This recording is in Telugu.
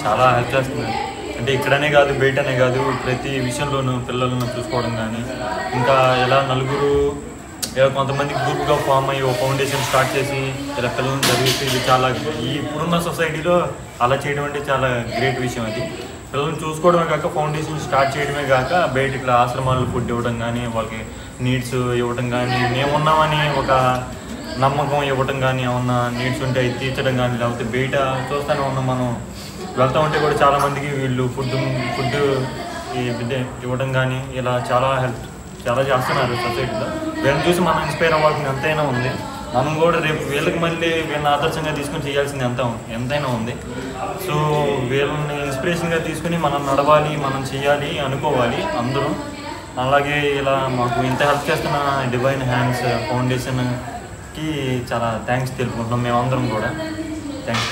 చాలా హెల్ప్ చేస్తున్నారు. అంటే ఇక్కడనే కాదు, బయటనే కాదు, ప్రతి విషయంలోనూ పిల్లలను చూసుకోవడం కానీ, ఇంకా ఇలా నలుగురు ఇలా కొంతమంది గ్రూప్గా ఫామ్ అయ్యి ఒక ఫౌండేషన్ స్టార్ట్ చేసి ఇలా పిల్లలను చదివిస్తే ఇది చాలా ఈ ఇప్పుడున్న సొసైటీలో అలా చేయడం అంటే చాలా గ్రేట్ విషయం. అది పిల్లల్ని చూసుకోవడమే కాక ఫౌండేషన్ స్టార్ట్ చేయడమే కాక బయట ఇట్లా ఆశ్రమాలు ఫుడ్ ఇవ్వడం కానీ, వాళ్ళకి నీడ్స్ ఇవ్వటం కానీ, మేమున్నామని ఒక నమ్మకం ఇవ్వటం కానీ, ఏమన్నా నీడ్స్ ఉంటే అవి తీర్చడం కానీ, లేకపోతే బయట చూస్తూనే ఉన్నాం మనం వెళ్తూ ఉంటే కూడా చాలామందికి వీళ్ళు ఫుడ్ ఇవ్వడం కానీ ఇలా చాలా హెల్ప్ చాలా చేస్తున్నారు సొసైటీలో. వీళ్ళని చూసి మనం ఇన్స్పైర్ అవ్వాల్సింది ఎంతైనా ఉంది. మనం కూడా రేపు వీళ్ళకి మళ్ళీ వీళ్ళని ఆదర్శంగా తీసుకొని చేయాల్సింది ఎంతైనా ఉంది. సో వీళ్ళని ఇన్స్పిరేషన్గా తీసుకుని మనం నడవాలి, మనం చేయాలి అనుకోవాలి అందరూ. అలాగే ఇలా మాకు ఇంత హెల్ప్ చేస్తున్న డివైన్ హ్యాండ్స్ ఫౌండేషన్కి చాలా థ్యాంక్స్ తెలుపుకుంటున్నాం మేమందరం కూడా. థ్యాంక్స్.